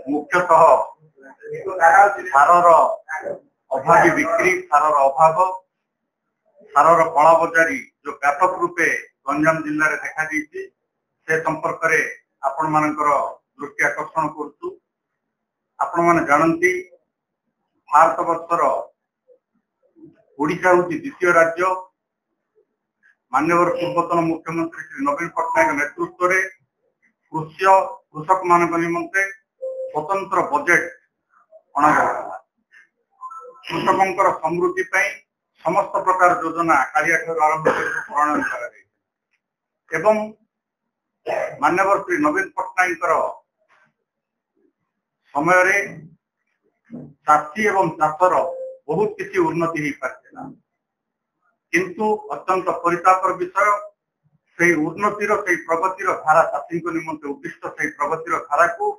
मुख्यतः सारर अभावी बिक्री सारर अभाव सारर कला बजारी जो व्यापक रूपे गंजाम जिले में देखा से संपर्क में आपण मानकर दृष्टि आकर्षण करुचु। आपण माने जानती भारत वर्षर ओडिशा हूँ द्वितीय राज्य। माननीय पूर्वतन मुख्यमंत्री श्री नवीन पट्टनायक नेतृत्व में कृषक मान निमंते स्वतंत्र बजेट अणागला। कृषकों समृद्धि समस्त प्रकार योजना कालिया आरंभ प्रणयन कर माननीय श्री नवीन पट्टनायक समय चाषी एवं चाषर बहुत किसी उन्नति हो पार्थिला, किंतु अत्यंत परितापर विषय से उन्नतिर से प्रगतिर धारा चाषी निमंते उद्दिष्ट से प्रगतिर धारा को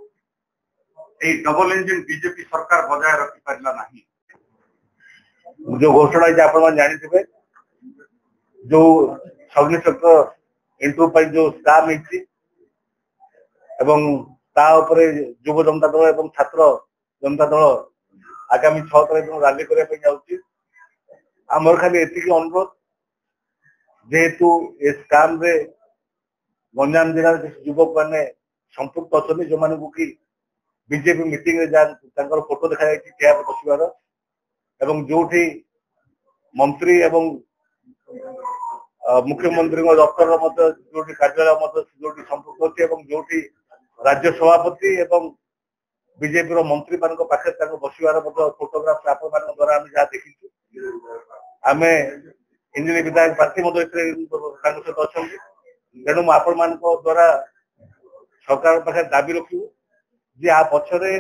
डबल इंजिन बीजेपी सरकार बजाय रखी पारा ना। जो घोषणा आप जानी जो सब इंस्पेक्टर इंटरव्यू पर जो स्काम युव जनता दल और छात्र जनता दल आगामी 6 तारीख रैली करने आमर खाली एतिक अनुरोध जेहेतु ए स्काम रे गंजाम जिला युवक मैंने संपुक्त अच्छा जो मान कि बीजेपी मीटिंग रे फोटो देखा चेयर बसवार एवं जो मंत्री एवं मुख्यमंत्री दफ्तर जो कार्यालय जो संपुक्त अच्छी जो राज्य सभापति एवं बीजेपी मंत्री मान पाखे बसवार फोटोग्राफ आप द्वारा आम जहाँ देखी आम इंजिन विधायक प्रार्थी सहित अच्छा। तेणु आपण मान द्वारा सरकार पाखे दाबी रखू जे आ पछरे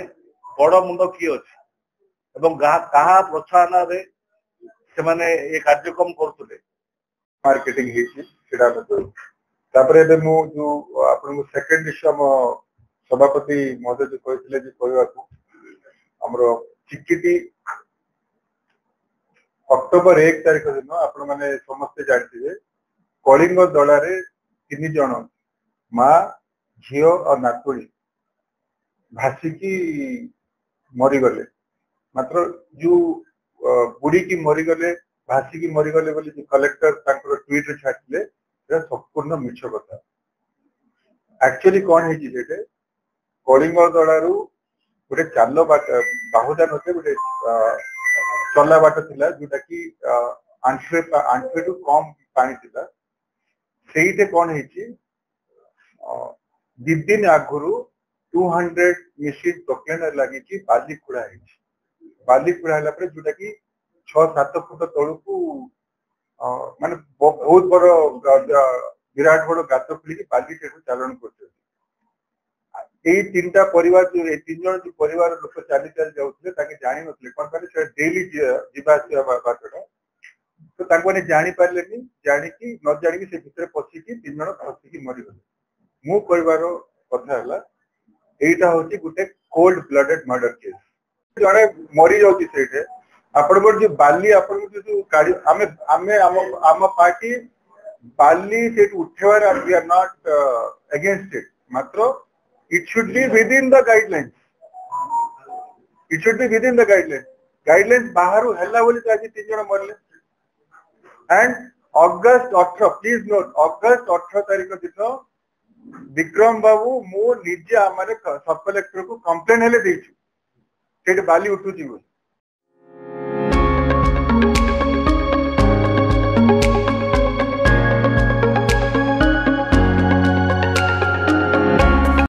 बड़ मुंड किए अच्छे क्या प्रोत्साहन से माने ये कार्यक्रम करते मार्केटिंग तापर मु जो आपन सेकंड इश्यू हम सभापति महोदय जो कहते कहवा चिकिटी अक्टोबर 1 तारीख दिन आपण मैंने समस्ते जानते कलिंग दलारे 3 जन माँ झी और नातुणी भासिकी मरीगले। मात्र जो बुड़ी की मरीगले भासिकी मरीगले बोली जो कलेक्टर ट्वीट रे छाड़े संपूर्ण मिछ कथा। एक्चुअली कौन है कलिंग दलारू गोटे चाल बाट बाहुदा नथे गोटे चला बाट थिला जोटा कि आंठे टू कम पानी थिला सेईटे कौन है 2 दिन आगुरु 200 मिशीन टोकेन लगी बाली खुड़ा है। बाली खुड़ा है जोटा कि 6-7 फुट तलू को माने बहुत बड़ विराट बड़ गात खोल बाली चालन कर 3टा परिवार जो 3 जन जो परिवार लोक चली चली जाते जानी नथिले कौन पारे डेली जीवास बाटटा तो जानी पारे जाणी न जाणी से भितर पशिकी 3 जन फसिकी मरीगले। मु परिवार कथा है एटा होची गुटे कोल्ड ब्लडेड मर्डर केस जड़े मरी जाउची सेठे आपन जो बाली आपन जो गाड़ी आमे आमे आम पार्टी बाली से उठेवार we are not against it मात्र it should be within the guidelines. It should be within the guidelines. Guidelines बाहर हल्ला बोली तो आज 3 जन मरले and August 18 please note August 18 तारीख दिन विक्रम बाबू मु निजे आम सब कलेक्टर को कंप्लेन हेले देछु सेठ बाली उठुची बोली